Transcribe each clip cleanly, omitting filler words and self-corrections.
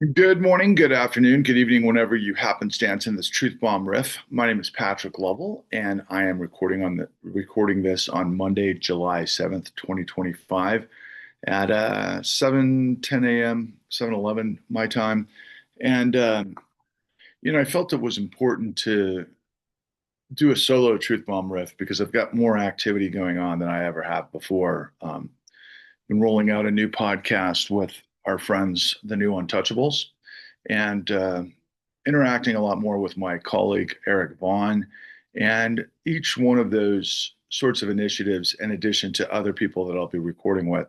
Good morning, good afternoon, good evening, whenever you happenstance in this Truth Bomb riff. My name is Patrick Lovell, and I am recording this on Monday, July 7th, 2025 at 7:10 a.m., 7:11 my time. And I felt it was important to do a solo Truth Bomb riff because I've got more activity going on than I ever have before. Been rolling out a new podcast with our friends, the New Untouchables, and interacting a lot more with my colleague, Eric Vaughn. And each one of those sorts of initiatives, in addition to other people that I'll be recording with,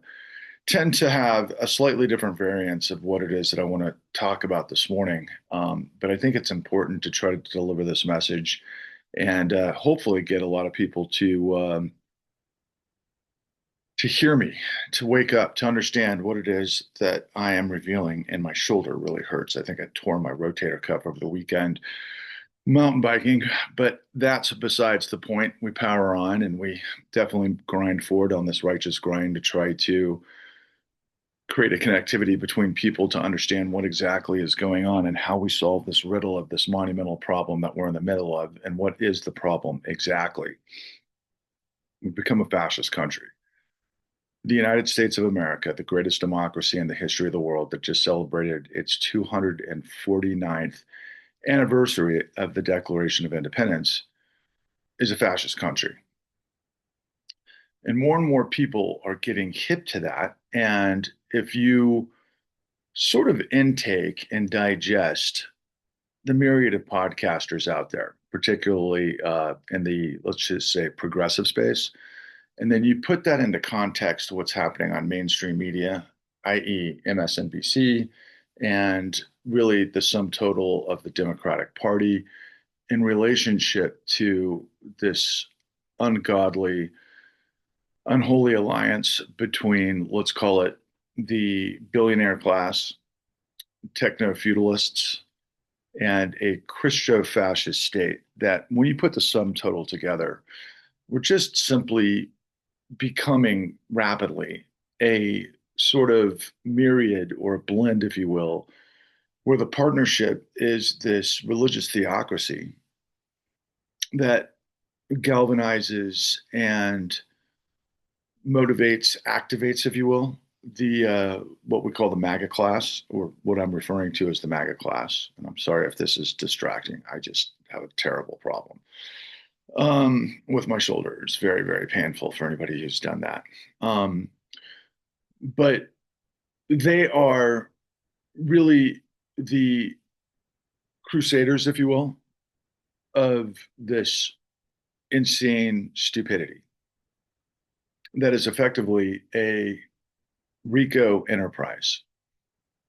tend to have a slightly different variance of what it is that I want to talk about this morning. But I think it's important to try to deliver this message and hopefully get a lot of people to hear me, to wake up, to understand what it is that I am revealing. And my shoulder really hurts. I think I tore my rotator cuff over the weekend mountain biking, but that's besides the point. We power on and we definitely grind forward on this righteous grind to try to create a connectivity between people to understand what exactly is going on and how we solve this riddle of this monumental problem that we're in the middle of. And what is the problem exactly? We've become a fascist country. The United States of America, the greatest democracy in the history of the world, that just celebrated its 249th anniversary of the Declaration of Independence, is a fascist country. And more people are getting hip to that. And if you sort of intake and digest the myriad of podcasters out there, particularly in the, let's just say, progressive space, and then you put that into context to what's happening on mainstream media, i.e., MSNBC, and really the sum total of the Democratic Party in relationship to this ungodly, unholy alliance between, let's call it, the billionaire class, techno feudalists, and a Christo fascist state. That when you put the sum total together, we're just simply becoming rapidly a sort of myriad or a blend, if you will, where the partnership is this religious theocracy that galvanizes and motivates, activates, if you will, the what we call the MAGA class, or what I'm referring to as the MAGA class. And I'm sorry if this is distracting. I just have a terrible problem with my shoulder. It's very, very painful for anybody who's done that. But they are really the crusaders, if you will, of this insane stupidity that is effectively a RICO enterprise.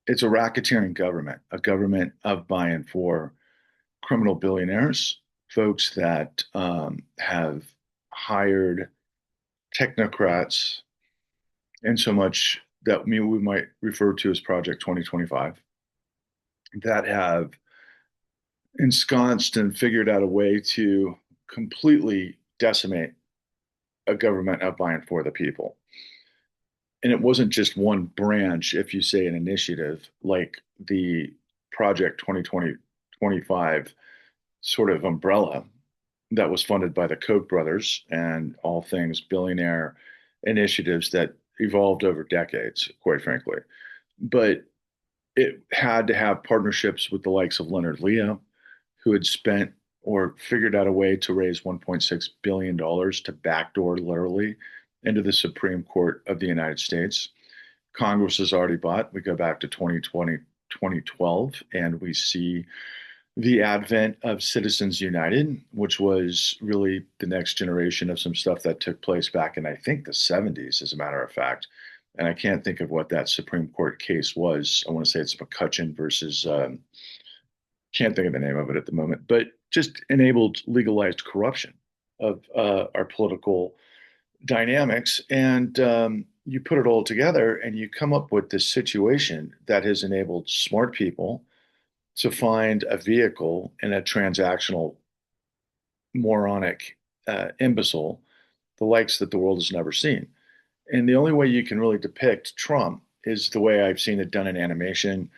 It's a racketeering government, a government of by and for criminal billionaires, folks that have hired technocrats, and so much that we might refer to as Project 2025, that have ensconced and figured out a way to completely decimate a government of by and for the people. And it wasn't just one branch, if you say an initiative like the Project 2025 sort of umbrella that was funded by the Koch brothers and all things billionaire initiatives that evolved over decades, quite frankly. But it had to have partnerships with the likes of Leonard Leo, who had spent or figured out a way to raise $1.6 billion to backdoor literally into the Supreme Court of the United States. Congress has already bought. We go back to 2020, 2012, and we see the advent of Citizens United, which was really the next generation of some stuff that took place back in, I think, the 70s, as a matter of fact. And I can't think of what that Supreme Court case was. I want to say it's McCutcheon versus, can't think of the name of it at the moment, but just enabled legalized corruption of our political dynamics. And you put it all together and you come up with this situation that has enabled smart people to find a vehicle in a transactional, moronic imbecile, the likes that the world has never seen. And the only way you can really depict Trump is the way I've seen it done in animation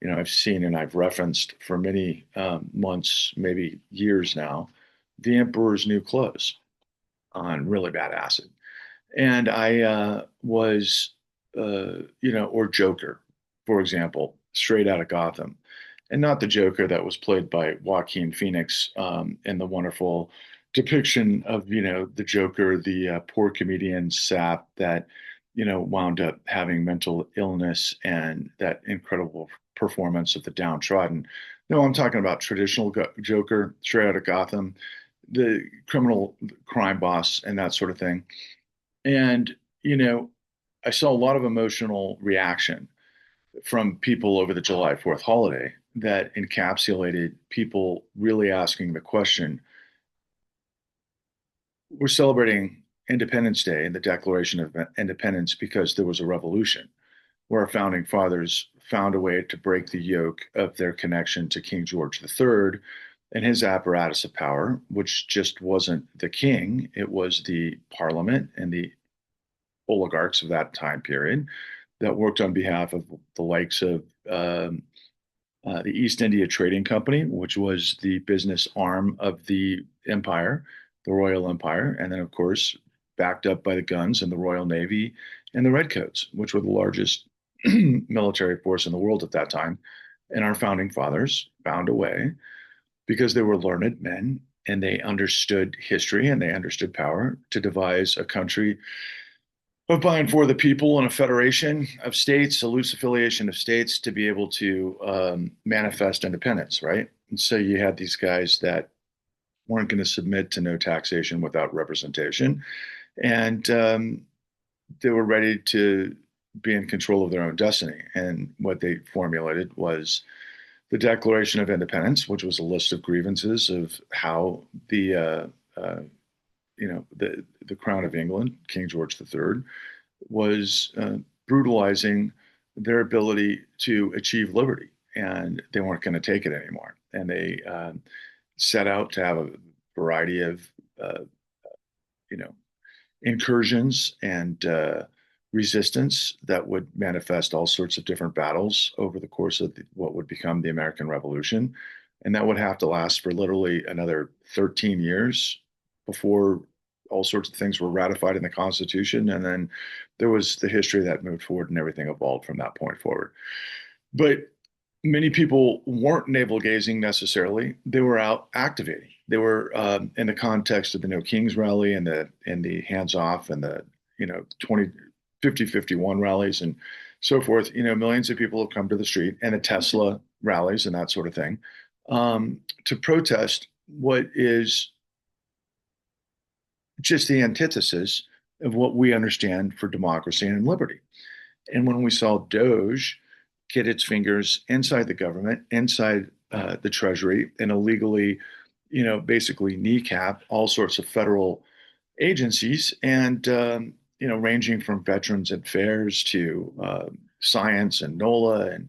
I've seen and I've referenced for many months, maybe years now, the Emperor's New Clothes on really bad acid. And I or Joker, for example, straight out of Gotham. And not the Joker that was played by Joaquin Phoenix in the wonderful depiction of, the Joker, the poor comedian sap that, wound up having mental illness and that incredible performance of the downtrodden. No, I'm talking about traditional Joker, straight out of Gotham, the criminal crime boss and that sort of thing. And, I saw a lot of emotional reaction from people over the July 4th holiday that encapsulated people really asking the question, we're celebrating Independence Day and the Declaration of Independence because there was a revolution where our founding fathers found a way to break the yoke of their connection to King George III and his apparatus of power, which just wasn't the king, it was the parliament and the oligarchs of that time period that worked on behalf of the likes of the East India Trading Company, which was the business arm of the empire, the Royal Empire, and then, of course, backed up by the guns and the Royal Navy and the Redcoats, which were the largest military force in the world at that time. And our founding fathers found a way because they were learned men and they understood history and they understood power to devise a country of by and for the people and a federation of states, a loose affiliation of states to be able to manifest independence, right? And so you had these guys that weren't going to submit to no taxation without representation. And they were ready to be in control of their own destiny. And what they formulated was the Declaration of Independence, which was a list of grievances of how the Crown of England, King George III, was brutalizing their ability to achieve liberty, and they weren't going to take it anymore. And they set out to have a variety of, uh, you know, incursions and resistance that would manifest all sorts of different battles over the course of what would become the American Revolution. And that would have to last for literally another 13 years before all sorts of things were ratified in the Constitution. And then there was the history that moved forward and everything evolved from that point forward. But many people weren't navel gazing necessarily. They were out activating. They were in the context of the No Kings rally and the hands off and the 20 50-51 rallies and so forth. Millions of people have come to the street and the Tesla rallies and that sort of thing to protest what is just the antithesis of what we understand for democracy and liberty. And when we saw Doge get its fingers inside the government, inside the Treasury, and illegally, basically kneecap all sorts of federal agencies, and ranging from Veterans Affairs to science and NOLA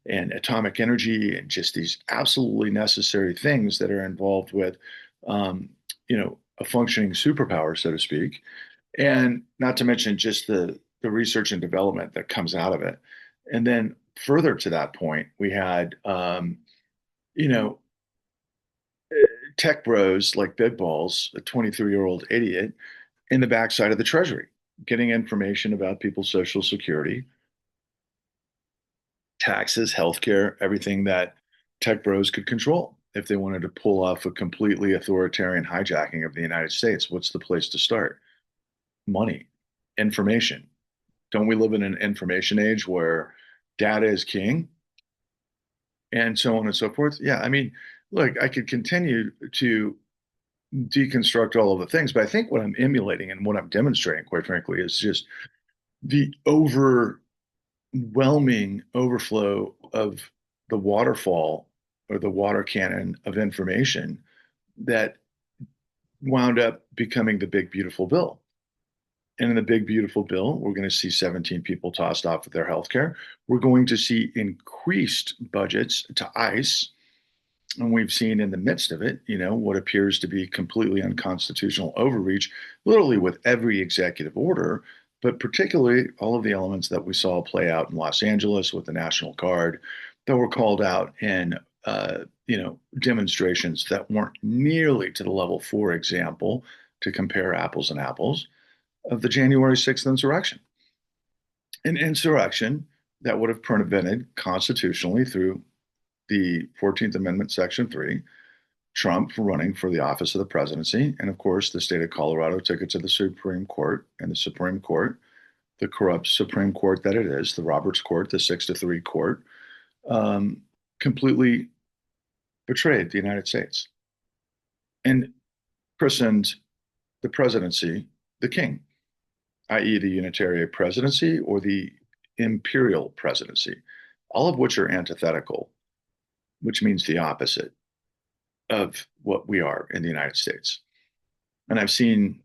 and atomic energy and just these absolutely necessary things that are involved with, um, a functioning superpower, so to speak, and not to mention just the research and development that comes out of it. And then further to that point, we had you know tech bros like Big Balls, a 23-year-old idiot, in the backside of the Treasury, getting information about people's Social Security, taxes, healthcare, everything that tech bros could control. If they wanted to pull off a completely authoritarian hijacking of the United States, what's the place to start? Money, information. Don't we live in an information age where data is king and so on and so forth? Yeah, I mean, look, I could continue to deconstruct all of the things, but I think what I'm emulating and what I'm demonstrating, quite frankly, is just the overwhelming overflow of the waterfall or the water cannon of information that wound up becoming the big beautiful bill. And in the big beautiful bill, we're going to see 17 people tossed off of their health care. We're going to see increased budgets to ICE. And we've seen in the midst of it, what appears to be completely unconstitutional overreach, literally with every executive order, but particularly all of the elements that we saw play out in Los Angeles with the National Guard that were called out in demonstrations that weren't nearly to the level, for example, to compare apples and apples, of the January 6th insurrection. An insurrection that would have prevented constitutionally through the 14th Amendment, Section 3, Trump running for the office of the presidency. And of course, the state of Colorado took it to the Supreme Court, and the Supreme Court, the corrupt Supreme Court that it is, the Roberts Court, the 6-3 court, um, completely betrayed the United States and christened the presidency the king, i.e., the unitary presidency or the imperial presidency, all of which are antithetical, which means the opposite of what we are in the United States. And I've seen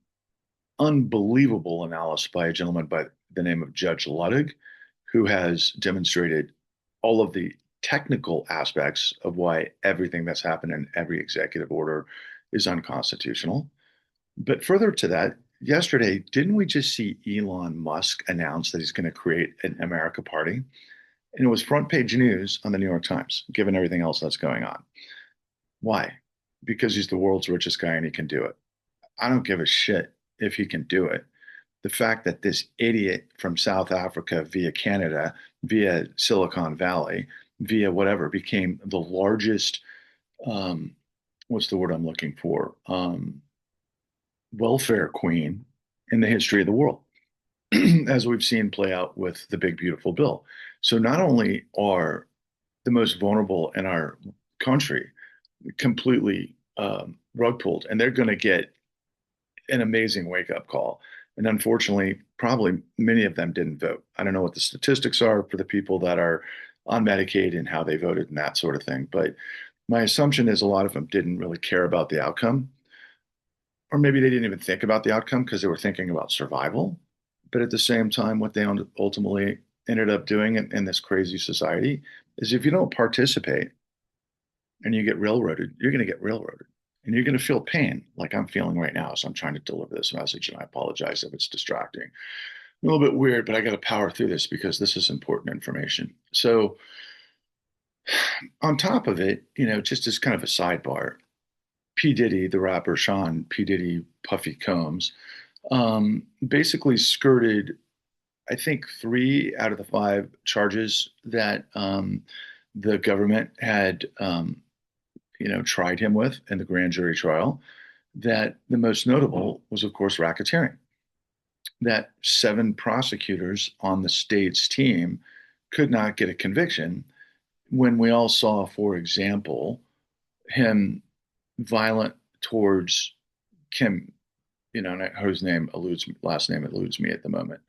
unbelievable analysis by a gentleman by the name of Judge Luttig, who has demonstrated all of the technical aspects of why everything that's happened in every executive order is unconstitutional. But further to that, yesterday, didn't we just see Elon Musk announce that he's going to create an America Party? And it was front page news on the New York Times, given everything else that's going on. Why? Because he's the world's richest guy and he can do it. I don't give a shit if he can do it. The fact that this idiot from South Africa via Canada, via Silicon Valley, via whatever, became the largest, what's the word I'm looking for? Welfare queen in the history of the world, as we've seen play out with the big, beautiful bill. So not only are the most vulnerable in our country completely rug pulled, and they're going to get an amazing wake up call. And unfortunately, probably many of them didn't vote. I don't know what the statistics are for the people that are on Medicaid and how they voted and that sort of thing. But my assumption is a lot of them didn't really care about the outcome. Or maybe they didn't even think about the outcome because they were thinking about survival. But at the same time, what they ultimately ended up doing in this crazy society is if you don't participate and you get railroaded, you're going to get railroaded and you're going to feel pain like I'm feeling right now. So I'm trying to deliver this message and I apologize if it's distracting. A little bit weird, but I got to power through this because this is important information. So on top of it, just as kind of a sidebar, P. Diddy, the rapper Sean P. Diddy Puffy Combs, basically skirted, I think, 3 out of the 5 charges that the government had, tried him with in the grand jury trial. That the most notable was, of course, racketeering. That 7 prosecutors on the state's team could not get a conviction when we all saw, for example, him violent towards Kim, whose last name eludes me at the moment.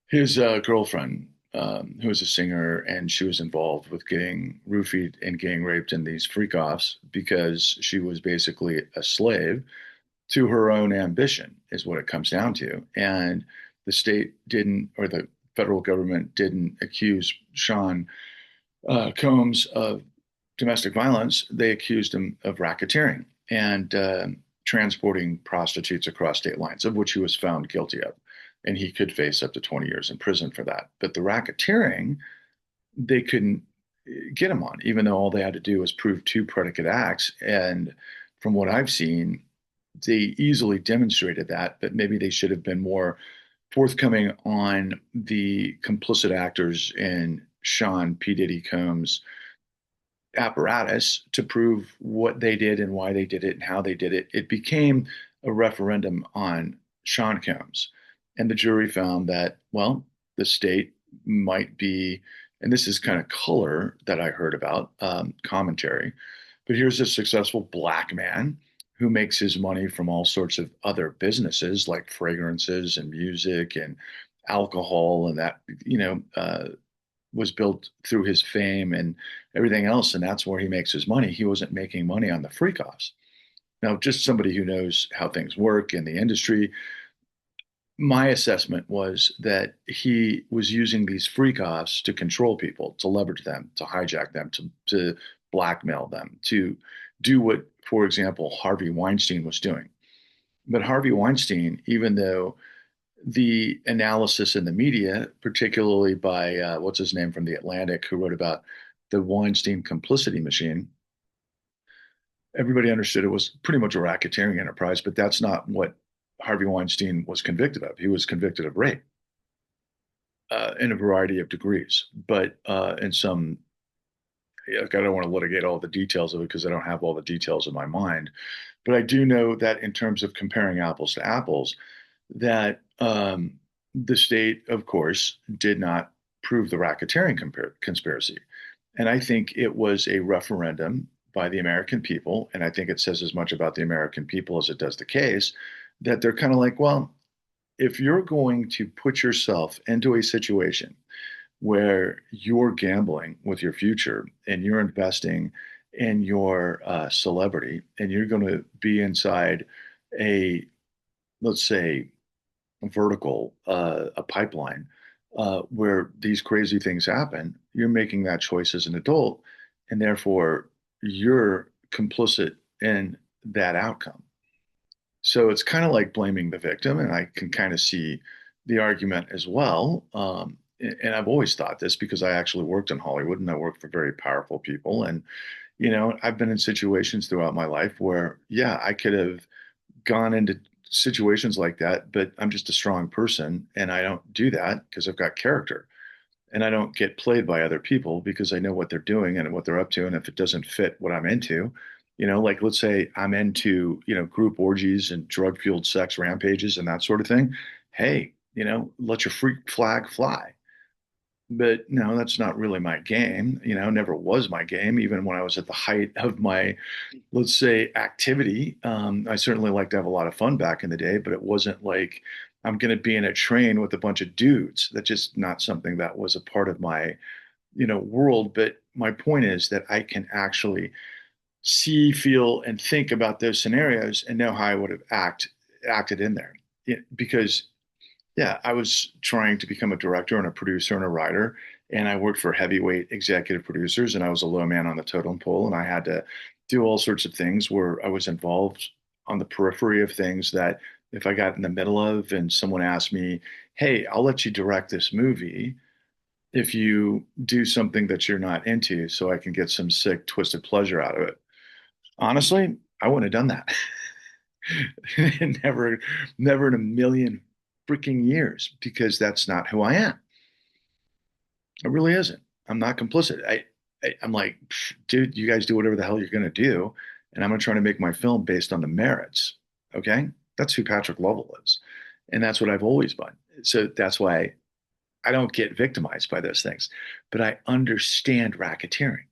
His girlfriend, who was a singer, and she was involved with getting roofied and gang raped in these freak offs because she was basically a slave to her own ambition, is what it comes down to. And the state didn't, or the federal government didn't accuse Sean Combs of domestic violence. They accused him of racketeering and transporting prostitutes across state lines, of which he was found guilty of. And he could face up to 20 years in prison for that. But the racketeering, they couldn't get him on, even though all they had to do was prove 2 predicate acts. And from what I've seen, they easily demonstrated that, but maybe they should have been more forthcoming on the complicit actors in Sean P. Diddy Combs' apparatus to prove what they did and why they did it and how they did it. It became a referendum on Sean Combs. And the jury found that, well, the state might be, and this is kind of color that I heard about, commentary, but here's a successful Black man who makes his money from all sorts of other businesses like fragrances and music and alcohol, and that, was built through his fame and everything else. And that's where he makes his money. He wasn't making money on the freak offs. Now, just somebody who knows how things work in the industry, my assessment was that he was using these freak offs to control people, to leverage them, to hijack them, to blackmail them, to do what, for example, Harvey Weinstein was doing. But Harvey Weinstein, even though the analysis in the media, particularly by what's his name from The Atlantic, who wrote about the Weinstein complicity machine, everybody understood it was pretty much a racketeering enterprise, but that's not what Harvey Weinstein was convicted of. He was convicted of rape in a variety of degrees, but in some, like, I don't want to litigate all the details of it because I don't have all the details in my mind. But I do know that in terms of comparing apples to apples, that the state, of course, did not prove the racketeering conspiracy. And I think it was a referendum by the American people. And I think it says as much about the American people as it does the case that they're kind of like, well, if you're going to put yourself into a situation where you're gambling with your future and you're investing in your celebrity and you're going to be inside a, let's say, vertical, a pipeline where these crazy things happen, you're making that choice as an adult, and therefore you're complicit in that outcome. So it's kind of like blaming the victim, and I can kind of see the argument as well. And I've always thought this because I actually worked in Hollywood and I worked for very powerful people. And, I've been in situations throughout my life where, yeah, I could have gone into situations like that, but I'm just a strong person and I don't do that because I've got character and I don't get played by other people because I know what they're doing and what they're up to. And if it doesn't fit what I'm into, like let's say I'm into, group orgies and drug fueled sex rampages and that sort of thing. Hey, let your freak flag fly. But no, that's not really my game. Never was my game, even when I was at the height of my, let's say, activity. I certainly like to have a lot of fun back in the day, but it wasn't like I'm going to be in a train with a bunch of dudes. That's just not something that was a part of my, world. But my point is that I can actually see, feel, and think about those scenarios and know how I would have acted in there. Because yeah, I was trying to become a director and a producer and a writer, and I worked for heavyweight executive producers, and I was a low man on the totem pole, and I had to do all sorts of things where I was involved on the periphery of things that if I got in the middle of and someone asked me, "Hey, I'll let you direct this movie if you do something that you're not into, so I can get some sick, twisted pleasure out of it." Honestly, I wouldn't have done that. Never, never in a million freaking years, because that's not who I am. It really isn't. I'm not complicit. I'm like, dude, you guys do whatever the hell you're going to do, and I'm going to try to make my film based on the merits. Okay, that's who Patrick Lovell is, and that's what I've always been. So that's why I don't get victimized by those things, but I understand racketeering.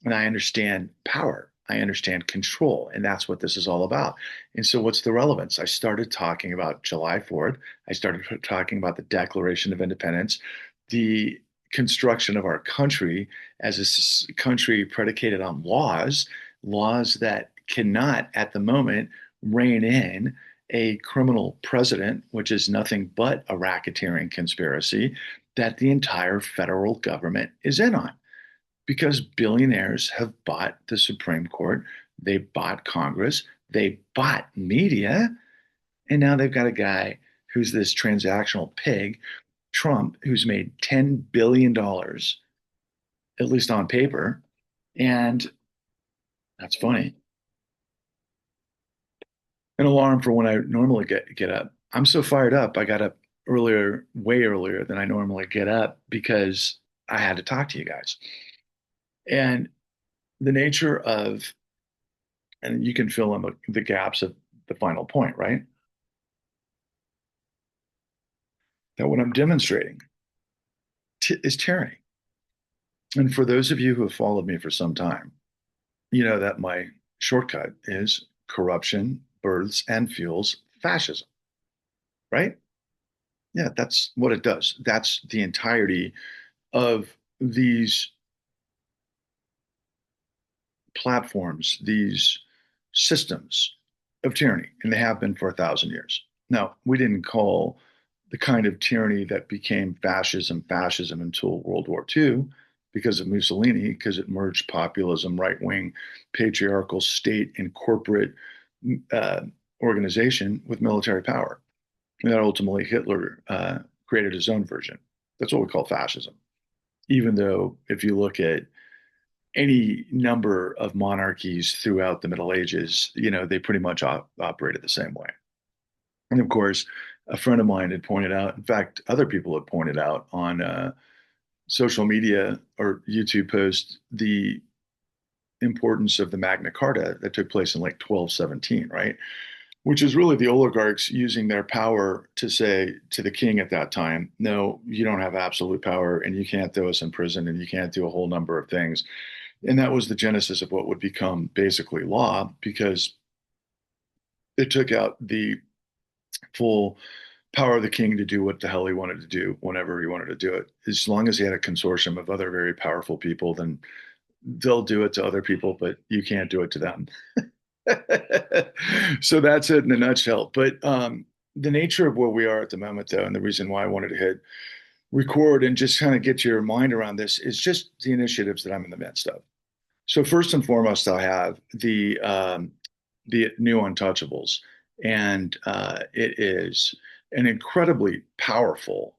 And I understand power. I understand control. And that's what this is all about. And so, what's the relevance? I started talking about July 4th. I started talking about the Declaration of Independence, the construction of our country as a country predicated on laws, laws that cannot at the moment rein in a criminal president, which is nothing but a racketeering conspiracy that the entire federal government is in on because billionaires have bought the Supreme Court, they bought Congress, they bought media, and now they've got a guy who's this transactional pig, Trump, who's made $10 billion, at least on paper. And that's funny. An alarm for when I normally get up. I'm so fired up. I got up earlier, way earlier than I normally get up because I had to talk to you guys. And the nature of, and you can fill in the gaps of the final point, right? That what I'm demonstrating is tyranny. And for those of you who have followed me for some time, you know that my shortcut is corruption births and fuels fascism, right? Yeah, that's what it does. That's the entirety of these platforms, these systems of tyranny, and they have been for 1,000 years. Now, we didn't call the kind of tyranny that became fascism until World War II because of Mussolini, because it merged populism, right wing, patriarchal state, and corporate uh, organization with military power. And then ultimately, Hitler created his own version. That's what we call fascism. Even though, if you look at any number of monarchies throughout the Middle Ages, they pretty much operated the same way. And of course, a friend of mine had pointed out, in fact, other people had pointed out on social media or YouTube posts, the importance of the Magna Carta that took place in like 1217, right? Which is really the oligarchs using their power to say to the king at that time, no, you don't have absolute power and you can't throw us in prison and you can't do a whole number of things. And that was the genesis of what would become basically law because it took out the full power of the king to do what the hell he wanted to do whenever he wanted to do it. As long as he had a consortium of other very powerful people, then they'll do it to other people, but you can't do it to them. So that's it in a nutshell. But the nature of where we are at the moment, though, and the reason why I wanted to hit record and just kind of get your mind around this is just the initiatives that I'm in the midst of. So first and foremost, I have the new Untouchables, and it is an incredibly powerful